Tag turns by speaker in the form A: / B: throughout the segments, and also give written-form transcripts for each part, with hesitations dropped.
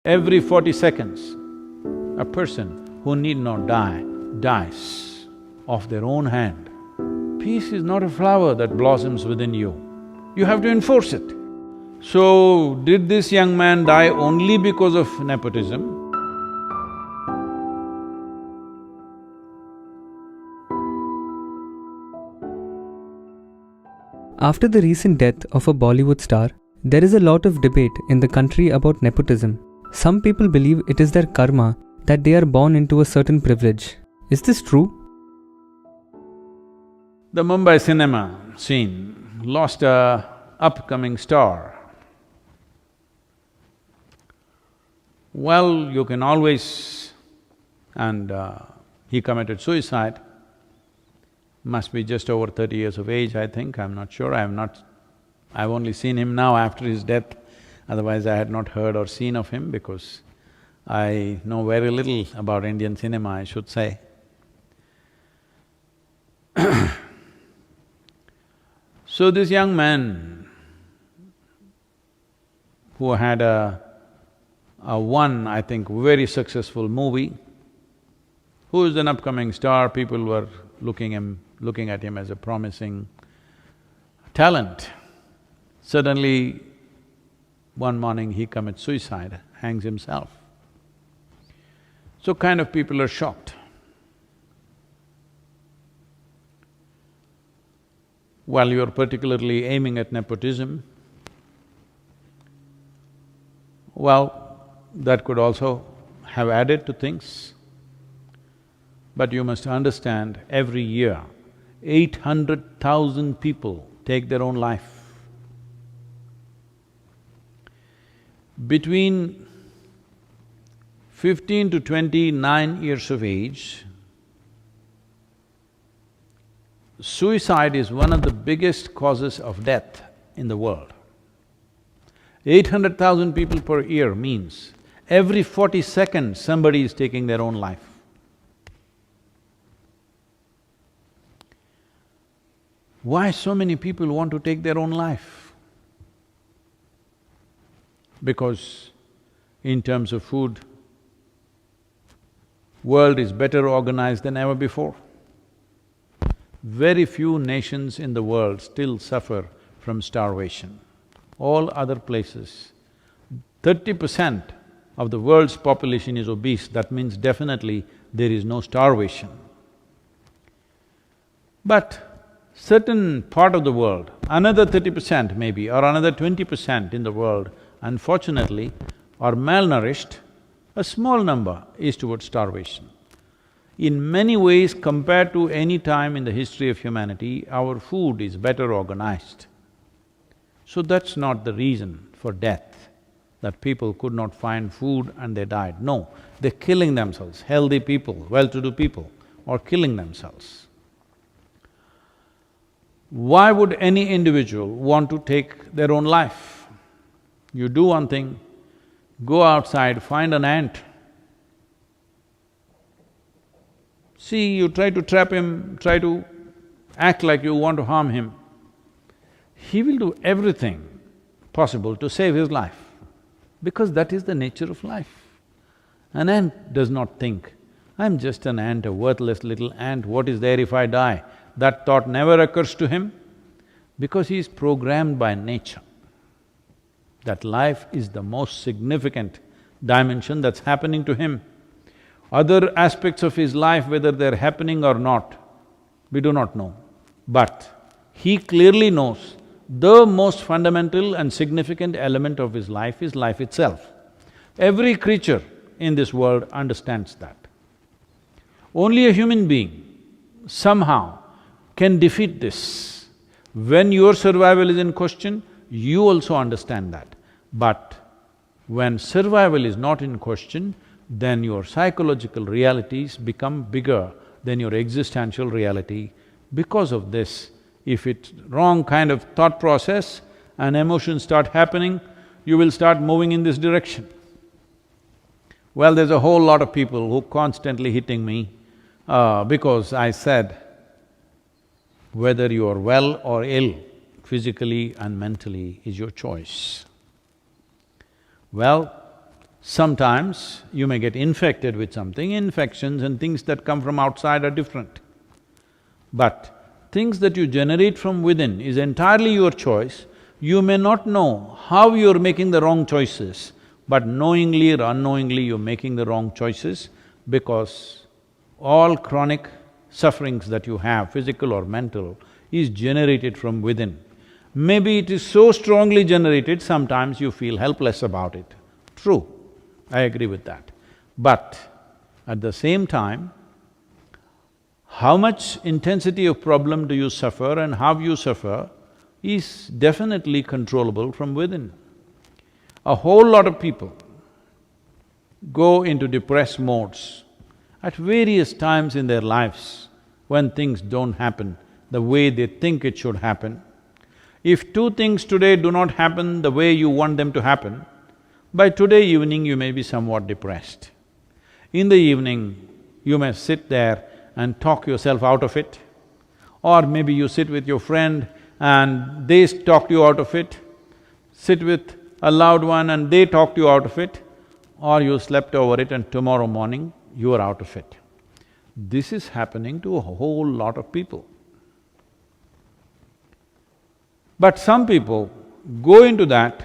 A: Every 40 seconds, a person who need not die, dies of their own hand. Peace is not a flower that blossoms within you. You have to enforce it. So, did this young man die only because of nepotism?
B: After the recent death of a Bollywood star, there is a lot of debate in the country about nepotism. Some people believe it is their karma that they are born into a certain privilege. Is this true?
A: The Mumbai cinema scene lost a upcoming star. Well, you can always… and he committed suicide. Must be just over 30 years of age, I think, I'm not sure, I've only seen him now after his death, otherwise I had not heard or seen of him because I know very little about Indian cinema, I should say. So this young man who had a one, I think, very successful movie, who is an upcoming star, people were looking at him as a promising talent. Suddenly, one morning he commits suicide, hangs himself. So kind of people are shocked. While you're particularly aiming at nepotism, well, that could also have added to things. But you must understand, every year, 800,000 people take their own life. Between 15 to 29 years of age, suicide is one of the biggest causes of death in the world. 800,000 people per year means every 40 seconds somebody is taking their own life. Why so many people want to take their own life? Because in terms of food, world is better organized than ever before. Very few nations in the world still suffer from starvation. All other places, 30% of the world's population is obese, that means definitely there is no starvation. But certain part of the world, another 30% maybe, or another 20% in the world, unfortunately, are malnourished, a small number is towards starvation. In many ways, compared to any time in the history of humanity, our food is better organized. So that's not the reason for death, that people could not find food and they died. No, they're killing themselves. Healthy people, well-to-do people are killing themselves. Why would any individual want to take their own life? You do one thing, go outside, find an ant. See, you try to trap him, try to act like you want to harm him. He will do everything possible to save his life, because that is the nature of life. An ant does not think, I'm just an ant, a worthless little ant, what is there if I die? That thought never occurs to him, because he is programmed by nature. That life is the most significant dimension that's happening to him. Other aspects of his life, whether they're happening or not, we do not know. But he clearly knows the most fundamental and significant element of his life is life itself. Every creature in this world understands that. Only a human being somehow can defeat this. When your survival is in question, you also understand that. But when survival is not in question, then your psychological realities become bigger than your existential reality. Because of this, if it's wrong kind of thought process and emotions start happening, you will start moving in this direction. Well, there's a whole lot of people who constantly hitting me because I said, whether you are well or ill, physically and mentally, is your choice. Well, Sometimes you may get infected with something. Infections and things that come from outside are different. But things that you generate from within is entirely your choice. You may not know how you're making the wrong choices, but knowingly or unknowingly you're making the wrong choices because all chronic sufferings that you have, physical or mental, is generated from within. Maybe it is so strongly generated, sometimes you feel helpless about it. True, I agree with that. But at the same time, how much intensity of problem do you suffer and how you suffer is definitely controllable from within. A whole lot of people go into depressed modes at various times in their lives when things don't happen the way they think it should happen. If two things today do not happen the way you want them to happen, by today evening you may be somewhat depressed. In the evening, you may sit there and talk yourself out of it, or maybe you sit with your friend and they talk you out of it, sit with a loved one and they talked you out of it, or you slept over it and tomorrow morning you are out of it. This is happening to a whole lot of people. But some people go into that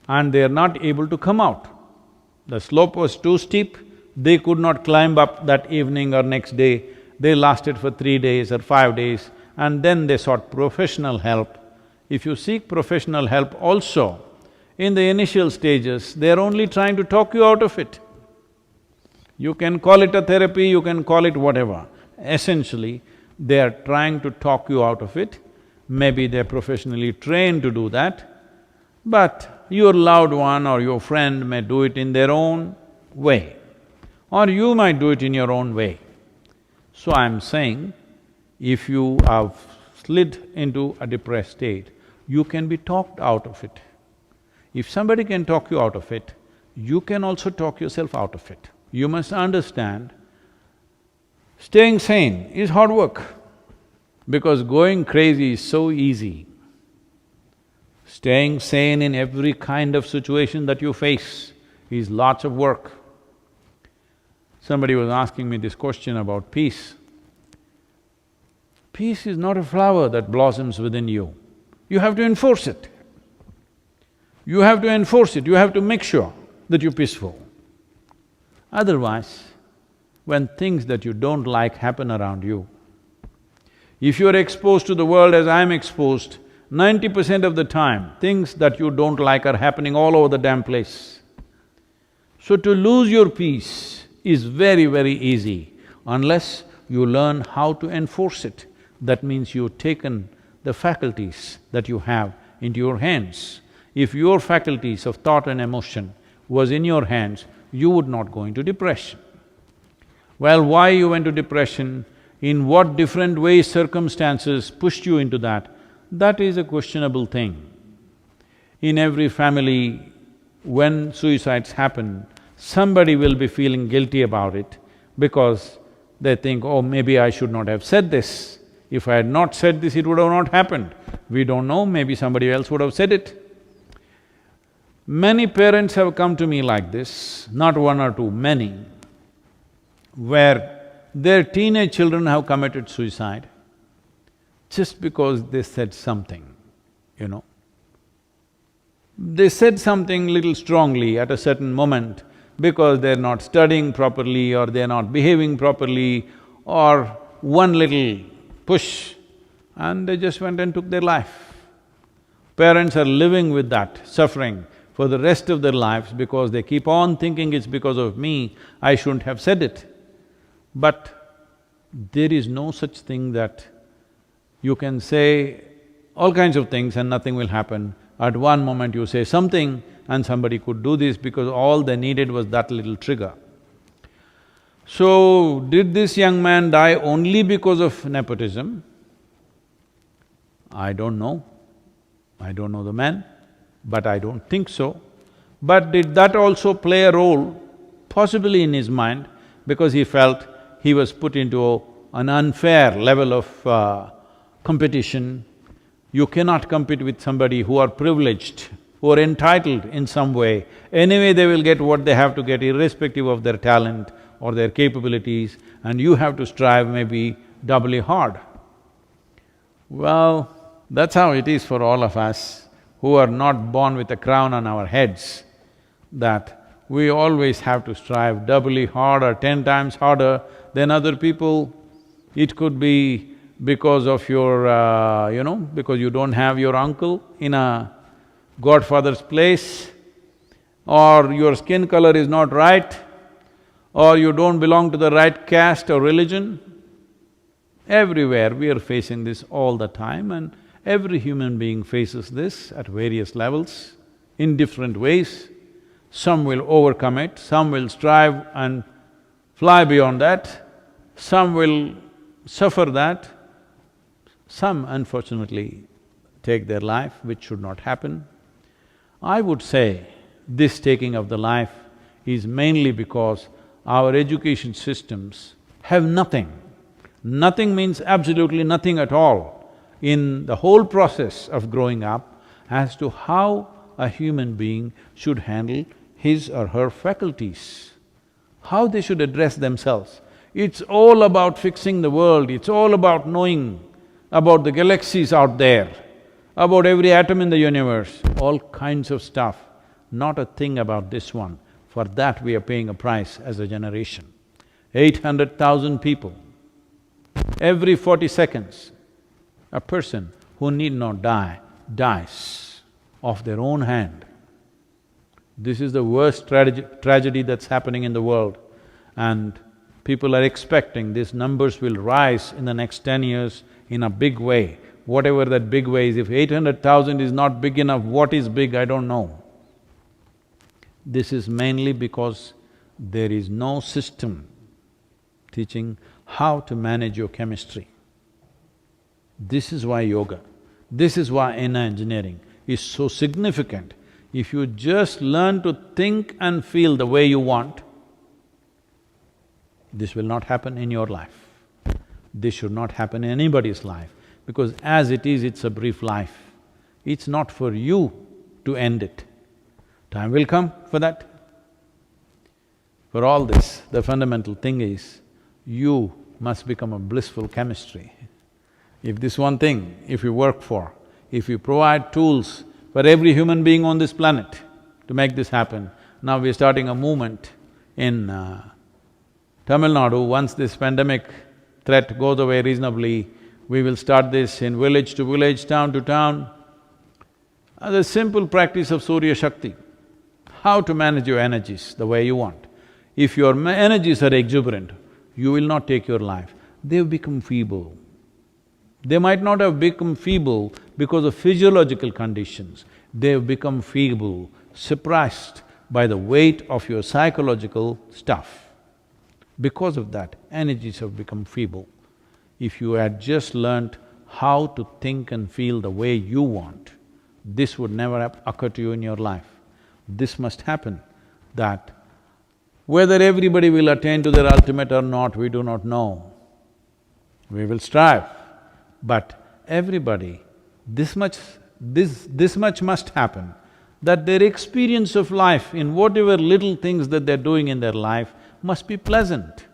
A: and they are not able to come out. The slope was too steep, they could not climb up that evening or next day. They lasted for 3 days or 5 days and then they sought professional help. If you seek professional help also, in the initial stages, they're only trying to talk you out of it. You can call it a therapy, you can call it whatever. Essentially, they are trying to talk you out of it. Maybe they're professionally trained to do that, but your loved one or your friend may do it in their own way, or you might do it in your own way. So I'm saying, if you have slid into a depressed state, you can be talked out of it. If somebody can talk you out of it, you can also talk yourself out of it. You must understand, staying sane is hard work, because going crazy is so easy. Staying sane in every kind of situation that you face is lots of work. Somebody was asking me this question about peace. Peace is not a flower that blossoms within you. You have to enforce it. You have to enforce it, you have to make sure that you're peaceful. Otherwise, when things that you don't like happen around you, if you're exposed to the world as I'm exposed, 90% of the time, things that you don't like are happening all over the damn place. So to lose your peace is very, very easy unless you learn how to enforce it. That means you've taken the faculties that you have into your hands. If your faculties of thought and emotion was in your hands, you would not go into depression. Well, why you went to depression, in what different ways circumstances pushed you into that is a questionable thing. In every family, when suicides happen, somebody will be feeling guilty about it because they think, oh, maybe I should not have said this. If I had not said this, it would have not happened. We don't know, maybe somebody else would have said it. Many parents have come to me like this, not one or two, many, where their teenage children have committed suicide just because they said something, you know. They said something little strongly at a certain moment because they're not studying properly or they're not behaving properly or one little push and they just went and took their life. Parents are living with that suffering for the rest of their lives because they keep on thinking it's because of me, I shouldn't have said it. But there is no such thing that you can say all kinds of things and nothing will happen. At one moment you say something and somebody could do this because all they needed was that little trigger. So, did this young man die only because of nepotism? I don't know. I don't know the man, but I don't think so. But did that also play a role? Possibly in his mind, because he felt he was put into an unfair level of competition. You cannot compete with somebody who are privileged, who are entitled in some way. Anyway, they will get what they have to get irrespective of their talent or their capabilities, and you have to strive maybe doubly hard. Well, that's how it is for all of us who are not born with a crown on our heads, that we always have to strive doubly hard or 10 times harder than other people. It could be because of your, because you don't have your uncle in a godfather's place, or your skin color is not right, or you don't belong to the right caste or religion. Everywhere we are facing this all the time, and every human being faces this at various levels, in different ways. Some will overcome it, some will strive and fly beyond that, some will suffer that, some unfortunately take their life, which should not happen. I would say this taking of the life is mainly because our education systems have nothing. Nothing means absolutely nothing at all in the whole process of growing up as to how a human being should handle his or her faculties, how they should address themselves. It's all about fixing the world, it's all about knowing about the galaxies out there, about every atom in the universe, all kinds of stuff, not a thing about this one. For that we are paying a price as a generation. 800,000 people, every 40 seconds, a person who need not die, dies of their own hand. This is the worst tragedy that's happening in the world, and people are expecting these numbers will rise in the next 10 years in a big way. Whatever that big way is, if 800,000 is not big enough, what is big, I don't know. This is mainly because there is no system teaching how to manage your chemistry. This is why yoga, this is why inner engineering is so significant. If you just learn to think and feel the way you want, this will not happen in your life. This should not happen in anybody's life, because as it is, it's a brief life. It's not for you to end it. Time will come for that. For all this, the fundamental thing is, you must become a blissful chemistry. If this one thing, if you work for, if you provide tools for every human being on this planet to make this happen. Now we're starting a movement in Tamil Nadu. Once this pandemic threat goes away reasonably, we will start this in village to village, town to town. The simple practice of Surya Shakti, how to manage your energies the way you want. If your energies are exuberant, you will not take your life. They've become feeble. They might not have become feeble because of physiological conditions. They've become feeble, suppressed by the weight of your psychological stuff. Because of that, energies have become feeble. If you had just learnt how to think and feel the way you want, this would never occur to you in your life. This must happen, that whether everybody will attain to their ultimate or not, we do not know. We will strive, but everybody, this much must happen, that their experience of life in whatever little things that they're doing in their life must be pleasant.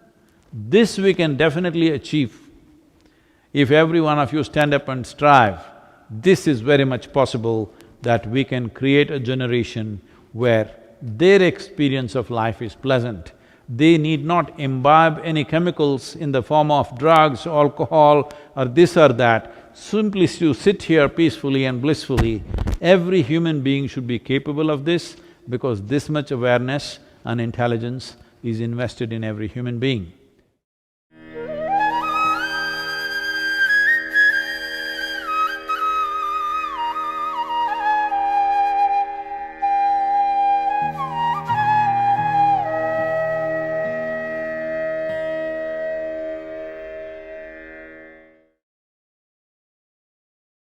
A: This we can definitely achieve. If every one of you stand up and strive, this is very much possible that we can create a generation where their experience of life is pleasant. They need not imbibe any chemicals in the form of drugs, alcohol or this or that. Simply to sit here peacefully and blissfully. Every human being should be capable of this, because this much awareness and intelligence is invested in every human being.